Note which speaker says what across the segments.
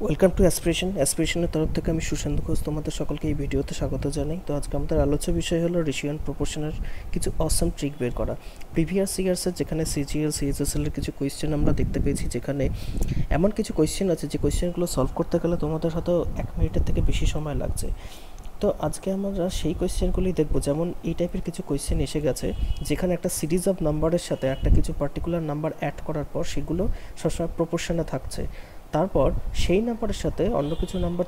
Speaker 1: Welcome to অ্যাসপিরেশনের তরফ থেকে আমি সুশান্ত ঘোষ তোমাদের সকলকে এই ভিডিওতে স্বাগত জানাই। তো আজকে আমাদের আলোচ্য বিষয় হলো রেশিও অ্যান্ড প্রপোর্শনের কিছু অসম ট্রিক বের করা। প্রিভিয়াস ইয়ার্সের যেখানে সিজিএল সিএসএসএল এর কিছু কোয়েশ্চেন আমরা দেখতে পেয়েছি, যেখানে এমন কিছু কোয়েশ্চেন আছে যে কোয়েশ্চেনগুলো সলভ করতে গেলে তোমাদের হয়তো 1 মিনিটের থেকে বেশি সময় লাগছে। তো আজকে আমরা সেই কোয়েশ্চেনগুলি দেখব, যেমন এই টাইপের কিছু কোয়েশ্চেন এসে গেছে যেখানে একটা সিরিজ অফ নাম্বারের সাথে একটা কিছু পার্টিকুলার নাম্বার অ্যাড করার পর সেগুলো সবসময় প্রপোর্শনে থাকছে। তারপর সেই নাম্বারের সাথে অন্য কিছু নাম্বার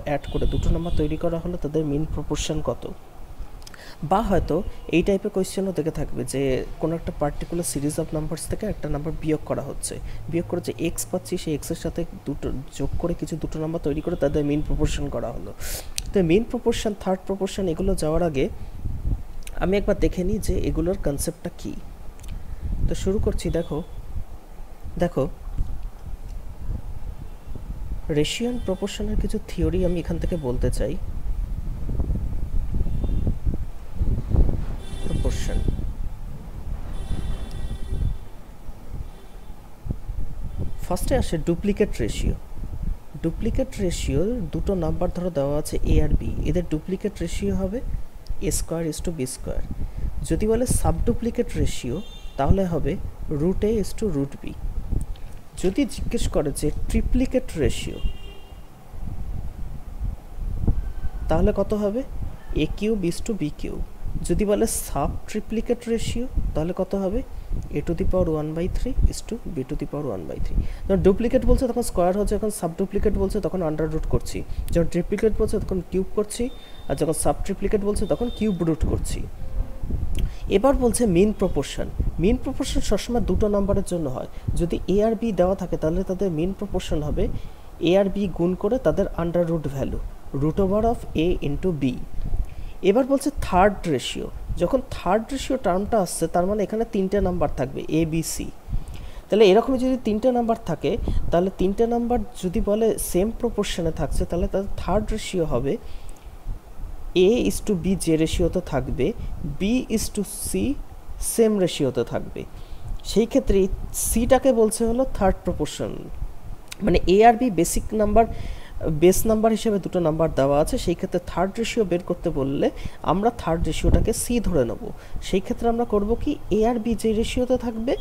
Speaker 1: অ্যাড করে দুটো নাম্বার তৈরি করা হলে তাদের মিন প্রপোর্শন কত। বা হয়তো এই টাইপের কোয়েশ্চেনও দেখে থাকবে যে কোনো একটা পার্টিকুলার সিরিজ অফ নাম্বারস থেকে একটা নাম্বার বিয়োগ করা হচ্ছে, বিয়োগ করে যে এক্স পাচ্ছি সেই এক্সের সাথে দুটো যোগ করে দুটো নাম্বার তৈরি করে তাদের মিন প্রপোর্শন করা হলো। তো মিন প্রপোর্শন, থার্ড প্রপোর্শন এগুলো যাওয়ার আগে আমি একবার দেখে নিই যে এগুলোর কনসেপ্টটা কী। তো শুরু করছি। দেখো রেশিও অ্যান্ড প্রপোর্শনের কিছু থিওরি আমি এখান থেকে বলতে চাই। প্রপোর্শন, ফার্স্টে আসে ডুপ্লিকেট রেশিও। ডুপ্লিকেট রেশিও দুটো নাম্বার ধরো দেওয়া আছে এ আর বি, এদের ডুপ্লিকেট রেশিও হবে A square is to B square. যদি বলে সাব ডুপ্লিকেট রেশিও তাহলে হবে root A is to root B. যদি জিজ্ঞেস করে যে ট্রিপ্লিকেট রেশিও তাহলে কত হবে A cube is to B cube. যদি বলে সাব ট্রিপ্লিকেট রেশিও তাহলে কত হবে A to the power 1/3 is to B two the power 1/3। যখন ডুপ্লিকেট বলছে তখন স্কোয়ার হচ্ছে, যখন সাব ডুপ্লিকেট বলছে তখন আন্ডার রুট করছি, যখন ট্রিপ্লিকেট বলছে তখন কিউব করছি, আর যখন সাব ট্রিপ্লিকেট বলছে তখন কিউব রুট করছি। এবার বলছে মিন প্রপোর্শন। মিন প্রপোর্শন সবসময় দুটো নাম্বারের জন্য হয়। যদি এ আর বি দেওয়া থাকে তাহলে তাদের মিন প্রপোর্শন হবে এ আর বি গুণ করে তাদের under root value, root over of A into B. এবার বলছে থার্ড রেশিও। যখন থার্ড রেশিও টার্মটা আসছে তার মানে এখানে তিনটে নাম্বার থাকবে এ বি সি। তাহলে এরকমই যদি তিনটে নাম্বার থাকে তাহলে তিনটে নাম্বার যদি বলে সেম প্রপোর্শনে থাকছে তাহলে তাদের থার্ড রেশিও হবে এ ইস টু বি যে রেশিওতে থাকবে, B is to C same রেশিওতে থাকবে। সেই ক্ষেত্রে সিটাকে বলছে হলো থার্ড প্রপোর্শন। মানে এ আর B basic number, base number হিসেবে দুটো নাম্বার দেওয়া আছে, সেই ক্ষেত্রে থার্ড রেশিও বের করতে বললে আমরা থার্ড রেশিওটাকে সি ধরে নেব। সেই ক্ষেত্রে আমরা করব কি, এ আর বি যে রেশিওতে থাকবে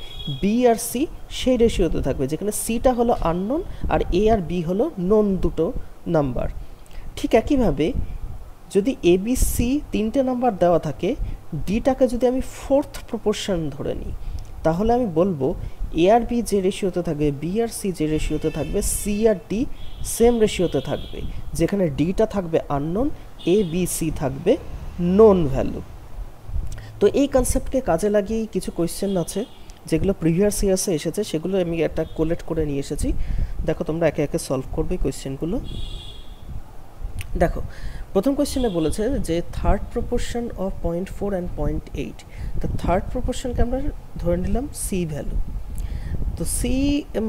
Speaker 1: বি আর সি সেই রেশিওতে থাকবে, যেখানে সিটা হলো আননোন আর এ আর বি হলো নোন দুটো নাম্বার। ঠিক একইভাবে যদি এ বি সি তিনটে নাম্বার দেওয়া থাকে, ডিটাকে যদি আমি ফোর্থ প্রপোর্শন ধরে নিই তাহলে আমি বলবো এ আর বি যে রেশিওতে থাকবে, বি আর সি যে রেশিওতে থাকবে, সি আর ডি সেম রেশিওতে থাকবে, যেখানে ডিটা থাকবে আননোন, এ বি সি থাকবে নোন ভ্যালু। তো এই কনসেপ্টকে কাজে লাগিয়েই কিছু কোয়েশ্চেন আছে যেগুলো প্রিভিয়াস ইয়ার্সে এসেছে, সেগুলো আমি একটা কোলেক্ট করে নিয়ে এসেছি। দেখো তোমরা একে একে সলভ করবে কোয়েশ্চেনগুলো। দেখো প্রথম কোয়েশ্চেনে বলেছে যে থার্ড প্রপোর্শন অফ 0.4 অ্যান্ড 0.8। তো থার্ড প্রপোর্শনকে আমরা ধরে নিলাম সি ভ্যালু। তো সি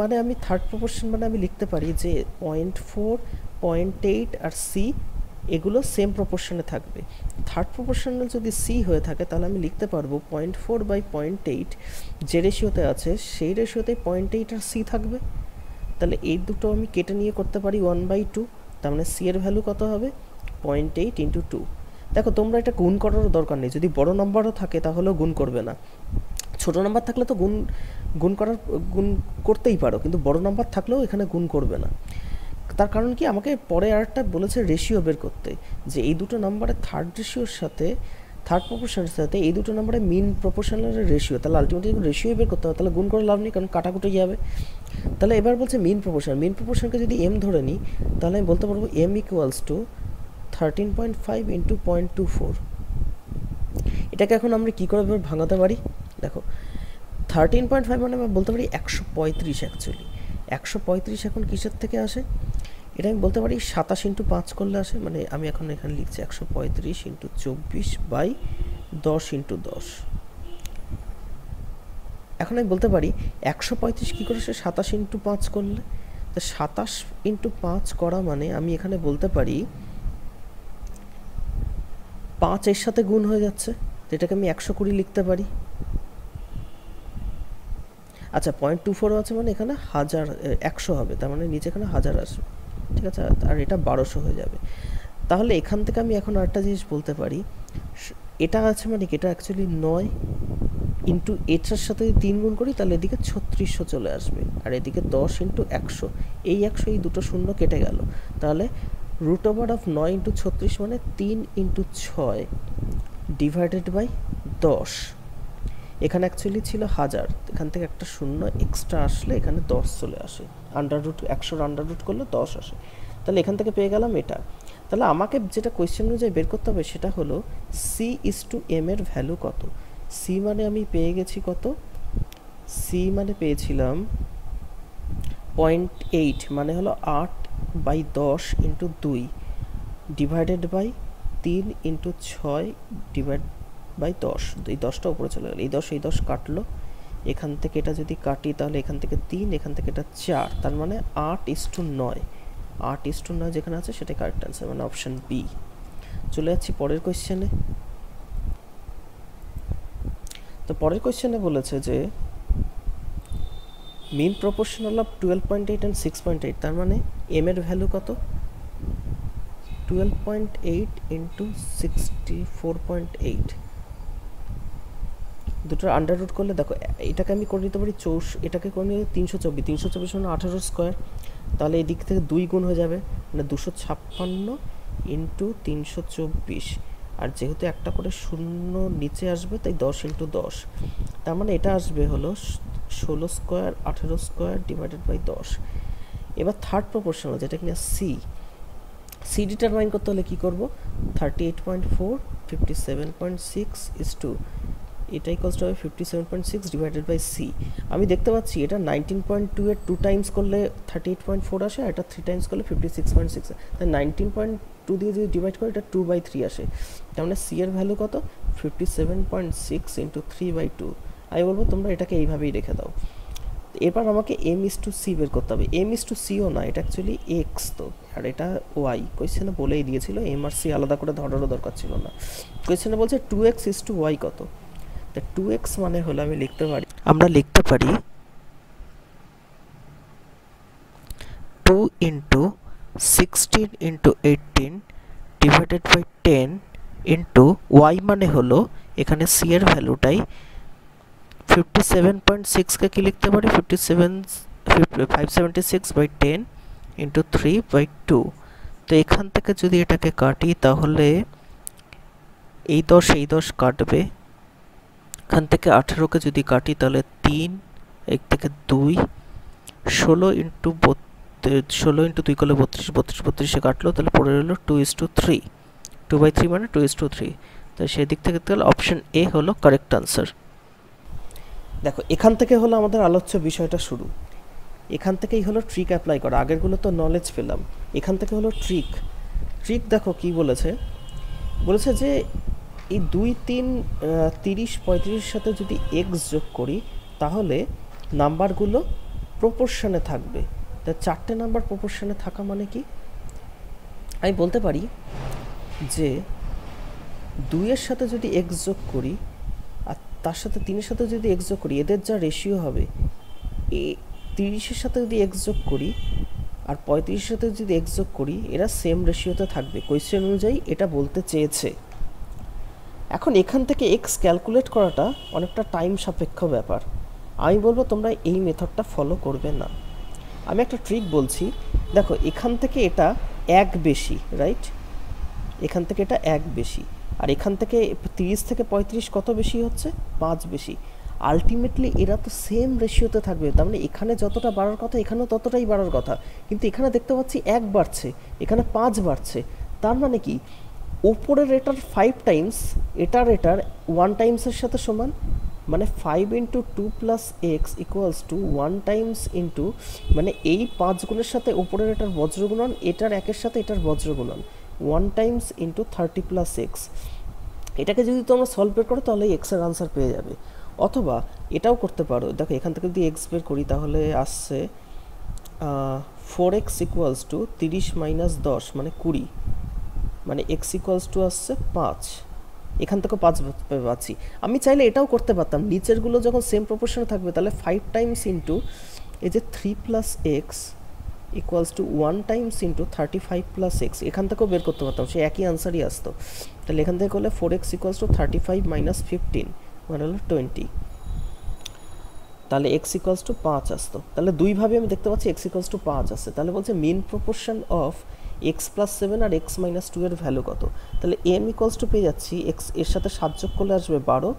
Speaker 1: মানে আমি থার্ড প্রপোর্শন মানে আমি লিখতে পারি যে 0.4, 0.8 আর সি এগুলো সেম প্রপোর্শনে থাকবে। থার্ড প্রপোর্শনাল যদি সি হয়ে থাকে তাহলে আমি লিখতে পারবো 0.4/0.8 যে রেশিওতে আছে সেই রেশিওতে 0.8 আর সি থাকবে। তাহলে এই দুটো আমি কেটে নিয়ে করতে পারি 1/2। তার মানে সি এর ভ্যালু কত হবে 0.8 ইন্টু 2। দেখো তোমরা এটা গুণ করারও দরকার নেই, যদি বড় নাম্বারও থাকে তাহলেও গুণ করবে না। ছোট নাম্বার থাকলে তো গুণ করতেই পারো, কিন্তু বড় নাম্বার থাকলেও এখানে গুণ করবে না। তার কারণ কি, আমাকে পরে আরেকটা বলেছে রেশিও বের করতে, যে এই দুটো নাম্বারের থার্ড রেশিওর সাথে, থার্ড প্রপোর্শনের সাথে এই দুটো নাম্বারের মিন প্রপোর্শনাল রেশিও, তাহলে আলটিমেটলি রেশিও বের করতে হবে, তাহলে গুণ করে লাভ নেই কারণ কাটাকুটি যাবে। তাহলে এবার বলছে মিন প্রপোর্শন। মিন প্রপোর্শনকে যদি এম ধরে নিই তাহলে আমি বলতে পারবো এম ইকুয়ালস টু 13.5 ইন্টু 0.24। এটাকে এখন আমরা কী করে ভাঙাতে পারি? দেখো 13.5 মানে আমরা বলতে পারি 135। অ্যাকচুয়ালি 135 এখন কিসের থেকে আসে? এটা আমি বলতে পারি 27 ইন্টু 5 করলে আসে। মানে আমি এখন এখানে লিখছি 135 ইন্টু 24/10 ইন্টু 10। এখন আমি বলতে পারি 135 কী করে আসে 27 ইন্টু 5 করলে। তো 27 ইন্টু 5 করা মানে আমি এখানে বলতে পারি 5 এর সাথে গুণ হয়ে যাচ্ছে, তো এটাকে আমি 120 লিখতে পারি। আচ্ছা 0.24 আছে মানে এখানে 100 হবে, তার মানে নিচে এখানে 1000 আসবে। ঠিক আছে, আর এটা 1200 হয়ে যাবে। তাহলে এখান থেকে আমি এখন আরেকটা জিনিস বলতে পারি, এটা আছে মানে কি, এটা অ্যাকচুয়ালি 9 ইন্টু এটার সাথে যদি 3 গুণ করি তাহলে এদিকে 3600 চলে আসবে, আর এদিকে 10 ইন্টু 100, এই 100 এই দুটো শূন্য কেটে গেল, তাহলে রুট ওভার অফ 9 ইন্টু 36 মানে 3 ইন্টু 6 ডিভাইডেড বাই 10। এখানে অ্যাকচুয়ালি ছিল 1000, এখান থেকে একটা শূন্য এক্সট্রা আসলে এখানে 10 চলে আসে, আন্ডার রুট 100 আন্ডার রুট করলে 10 আসে, তাহলে এখান থেকে পেয়ে গেলাম এটা। তাহলে আমাকে যেটা কোয়েশ্চেন অনুযায়ী বের করতে হবে সেটা হলো সি ইজ টু এম এর ভ্যালু কত। সি মানে আমি পেয়ে গেছি কত, সি মানে পেয়েছিলাম 0.8, মানে হলো 8/10 into 2 divided by 3 into 6 divide by 10, এই 10টা উপরে চলে গেল, এই 10 এই 10 কাটলো, এখান থেকে এটা যদি কাটি তাহলে এখান থেকে 3, এখান থেকে এটা 4, তার মানে 8:9, 8:9 যেখানে আছে সেটা কারেক্ট অ্যান্সার, মানে অপশন বি। চলে যাচ্ছি পরের কোয়েশ্চেনে। তো পরের কোয়েশ্চেনে বলেছে যে মিন প্রপোর্শনাল অফ 12.8 অ্যান্ড 6.8, তার মানে এম এর ভ্যালু কত, 12.8 ইন্টু 64.8, দুটোর আন্ডার রুট করলে দেখো এটাকে আমি করে নিতে পারি এটাকে করে নিলে 324, 324 মানে 18 স্কোয়ার, তাহলে এই দিক থেকে 2 গুণ হয়ে যাবে, মানে 256 ইন্টু 324, আর যেহেতু একটা করে শূন্য নিচে আসবে তাই 10 ইন্টু 10, তার মানে এটা আসবে হলো 16 স্কোয়ার 18 স্কোয়ার ডিভাইডেড বাই 10। এবার থার্ড প্রপোর্শনাল যেটা কিনা সি ডিটারমাইন করতে হলে কী করবো, 38.4 57.6 ইজ টু, এটা ইকুয়ালস টু হবে 57.6 ডিভাইডেড বাই সি। আমি দেখতে পাচ্ছি এটা 19.2 এর 2 টাইমস করলে 38.4 আসে, আর এটা 3 টাইমস করলে 56.6, তাই 19.2 দিয়ে যদি ডিভাইড করে এটা 2/3 আসে, তার মানে সি এর ভ্যালু কত, 57.6 ইন্টু 3/2। আমি বলবো তোমরা এটাকে এইভাবেই রেখে দাও। এবার আমাকে এম ইস টু সি বের করতে হবে, এম ইস টু সিও না, এটা অ্যাকচুয়ালি এক্স, তো আর এটা ওয়াই, কোয়েশ্চেনে বলেই দিয়েছিল, এম আর সি আলাদা করে ধরারও দরকার ছিল না। কোয়েশ্চেনে বলছে 2x ইস টু ওয়াই কত, তা 2x মানে হলো আমরা লিখতে পারি 2 into 16 into 18 divided by 10 into Y, মানে হলো এখানে সি এর ভ্যালুটাই 57.6কে কি লিখতে পারি, 576/10 ইন্টু 3/2। তো এখান থেকে যদি এটাকে কাটি তাহলে এই 10 কাটবে, এখান থেকে 18কে যদি কাটি তাহলে 3, এক থেকে 2, 16 ইন্টু 2 করলে 32 কাটলো, তাহলে পড়ে রইলো 2:3, 2/3 মানে 2:3, তাই সেই দিক থেকে তাহলে অপশন এ হলো কারেক্ট আনসার। দেখো এখান থেকে হলো আমাদের আলোচ্য বিষয়টা শুরু, এখান থেকেই হলো ট্রিক অ্যাপ্লাই করা, আগেরগুলো তো নলেজ পেলাম, এখান থেকে হলো ট্রিক। দেখো কি বলেছে যে এই 2, 3, 30, 35 সাথে যদি এক্স যোগ করি তাহলে নাম্বারগুলো প্রপোর্শনে থাকবে, তা 4টে নাম্বার প্রপোর্শনে থাকা মানে কি, আমি বলতে পারি যে 2 এর সাথে যদি এক্স যোগ করি আর তার সাথে 3-এর সাথে যদি এক্স যোগ করি, এদের যা রেশিও হবে, 30-এর সাথে যদি এক্স যোগ করি আর 35-এর সাথে যদি এক্স যোগ করি, এরা সেম রেশিওতে থাকবে, কোয়েশ্চেন অনুযায়ী এটা বলতে চেয়েছে। এখন এখান থেকে এক্স ক্যালকুলেট করাটা অনেকটা টাইম সাপেক্ষ ব্যাপার, আমি বলবো তোমরা এই মেথডটা ফলো করবে না। আমি একটা ট্রিক বলছি, দেখো এখান থেকে এটা 1 বেশি, রাইট, এখান থেকে এটা 1 বেশি, আর এখান থেকে 30 থেকে 35 কত বেশি হচ্ছে, 5 বেশি, আলটিমেটলি এরা তো সেম রেশিওতে থাকবে, তার মানে এখানে যতটা বাড়ার কথা এখানেও ততটাই বাড়ার কথা, কিন্তু এখানে দেখতে পাচ্ছি 1 বাড়ছে, এখানে 5 বাড়ছে, তার মানে কি ওপরের এটার 5 টাইমস এটার 1 টাইমসের সাথে সমান, মানে 5 into 2 plus x equals to 1 Times into, মানে এই 5 গুণের সাথে ওপরের এটার বজ্রগুণন, এটার 1-এর সাথে এটার বজ্রগুণন, 1 টাইমস ইন্টু 30 প্লাস এক্স। এটাকে যদি তোমরা সলভ বের করো তাহলে এক্সের আনসার পেয়ে যাবে, অথবা এটাও করতে পারো, দেখো এখান থেকে যদি এক্স বের করি তাহলে আসছে 4x ইকুয়ালস টু 30 মাইনাস 10 মানে 20, মানে এক্স ইকুয়ালস টু আসছে 5, এখান থেকে 5 পাচ্ছি। আমি চাইলে এটাও করতে পারতাম, নিচেরগুলো যখন সেম প্রপোর্শনে থাকবে তাহলে 5 টাইমস ইন্টু এই যে 3 plus x equals to 1 Times into 35 plus x, এখান থেকেও বের করতে পারতাম, সে একই আনসারই আসতো। তাহলে এখান থেকে করলে 4x ইকুয়ালস টু 35 মাইনাস 15 মানে হলো 20, তাহলে x ইকুয়ালস টু 5 আসতো। তাহলে দুইভাবে আমি দেখতে পাচ্ছি x ইকুয়ালস টু 5 আসছে। তাহলে বলছে mean proportion of x plus 7 আর x মাইনাস 2 এর ভ্যালু কত। তাহলে m ইকুয়ালস টু পেয়ে যাচ্ছি x এর সাথে 7 যোগ করলে আসবে 12,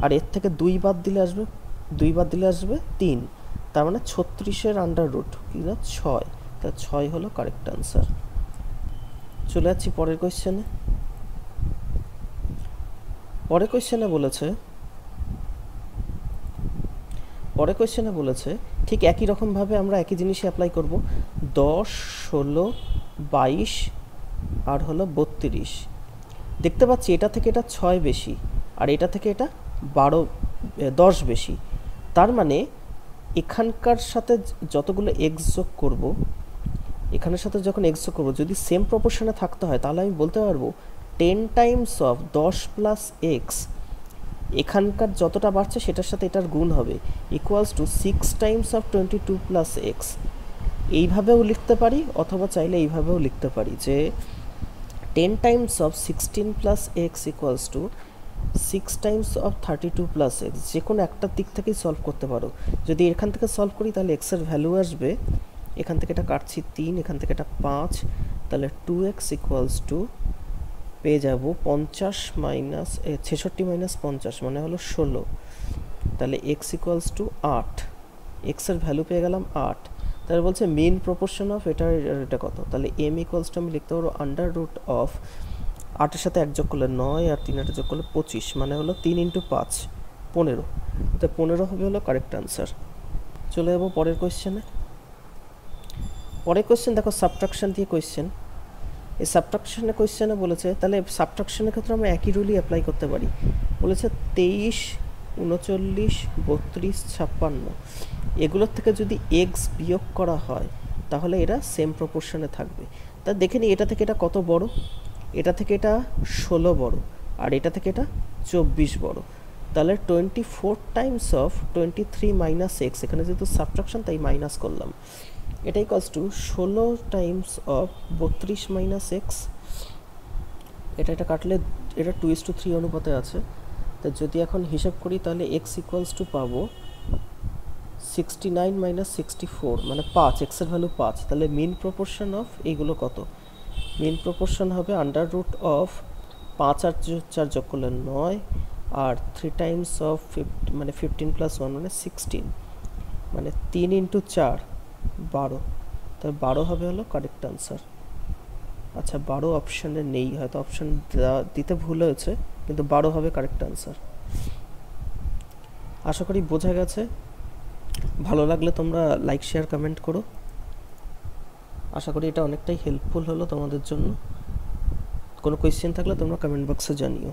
Speaker 1: আর এর থেকে 2 বাদ দিলে আসবে 3, তার মানে 36-এর আন্ডার রুট কি না 6, তাহলে 6 হলো কারেক্ট আনসার। চলে যাচ্ছি পরের কোয়েশ্চেনে। পরের কোয়েশ্চেনে বলেছে ঠিক একই রকমভাবে আমরা একই জিনিসই অ্যাপ্লাই করব। 10, 16, 22 আর হলো 32। দেখতে পাচ্ছি এটা থেকে এটা 6 বেশি আর এটা থেকে এটা 10 বেশি, তার মানে এখানকার সাথে যতগুলো এক্স যোগ করব, এখানের সাথে যখন এক্স যোগ করবো যদি সেম প্রপোর্শনে থাকতে হয় তাহলে আমি বলতে পারবো 10 টাইমস অফ 10 প্লাস এক্স, এখানকার যতটা বাড়ছে সেটার সাথে এটার গুণ হবে, equals to 6 Times of 22 plus x. এইভাবেও লিখতে পারি অথবা চাইলে এইভাবেও লিখতে পারি যে 10 Times of 16 plus x equals to 6 Times of 32 plus x. যে কোনো একটা দিক থেকেই সলভ করতে পারো। যদি এখান থেকে সলভ করি তাহলে এক্সের ভ্যালু আসবে, এখান থেকে এটা কাটছি 3, এখান থেকে এটা 5, তাহলে 2x ইকুয়ালস টু পেয়ে যাব 66 মাইনাস 50 মানে হলো 16, তাহলে x ইকুয়ালস টু 8, এক্সের ভ্যালু পেয়ে গেলাম 8। তাহলে বলছে মেন প্রপোর্শন অফ এটা কত, তাহলে m ইকুয়ালস টু আমি লিখতে পারবো আন্ডার রুট অফ 8-এর সাথে 1 যোগ করলে 9 আর 3 যোগ করলে 25 মানে হলো 3 ইন্টু 5 15, তো 15 হবে হলো কারেক্ট আনসার। চলে যাবো পরের কোয়েশ্চেনে। পরের কোয়েশ্চেন দেখো সাবট্রাকশন দিয়ে কোয়েশ্চেন। এই সাবট্রাকশনের কোয়েশ্চেনে বলেছে, তাহলে সাবট্রাকশনের ক্ষেত্রে আমরা একই রুলই অ্যাপ্লাই করতে পারি। বলেছে 23, 39, 32, 56 এগুলোর থেকে যদি এক্স বিয়োগ করা হয় তাহলে এরা সেম প্রপোর্শনে থাকবে। তা দেখে নিই এটা থেকে এটা কত বড়, এটা থেকে এটা 16 বড় আর এটা থেকে এটা 24 বড়, তাহলে 24 টাইমস অফ 23 মাইনাস এক্স, এখানে যেহেতু সাবট্রাকশন তাই মাইনাস করলাম, এটা equals to 16 Times of 32 minus x. এটা কাটলে এটা 2:3 অনুপাতে আছে, তো যদি এখন হিসাব করি তাহলে এক্স ইকুয়ালস টু পাবো 69 মাইনাস 64 মানে 5, এক্সের ভ্যালু 5। তাহলে মিন প্রপোর্শন অফ এইগুলো কত, মিন প্রপোর্শন হবে আন্ডার রুট অফ 5 আর 4 যোগ করলে 9 আর 3 টাইমস অফ 15 প্লাস 1 মানে 16 মানে 3 ইন্টু 4 12, তাহলে 12 হবে হলো কারেক্ট আনসার। আচ্ছা 12 অপশানে নেই, হয়তো অপশান দিতে ভুল হয়েছে, কিন্তু 12 হবে কারেক্ট আনসার। আশা করি বোঝা গেছে। ভালো লাগলে তোমরা লাইক শেয়ার কমেন্ট করো। আশা করি এটা অনেকটাই হেল্পফুল হলো তোমাদের জন্য। কোনো কোয়েশ্চেন থাকলে তোমরা কমেন্ট বক্সে জানিও।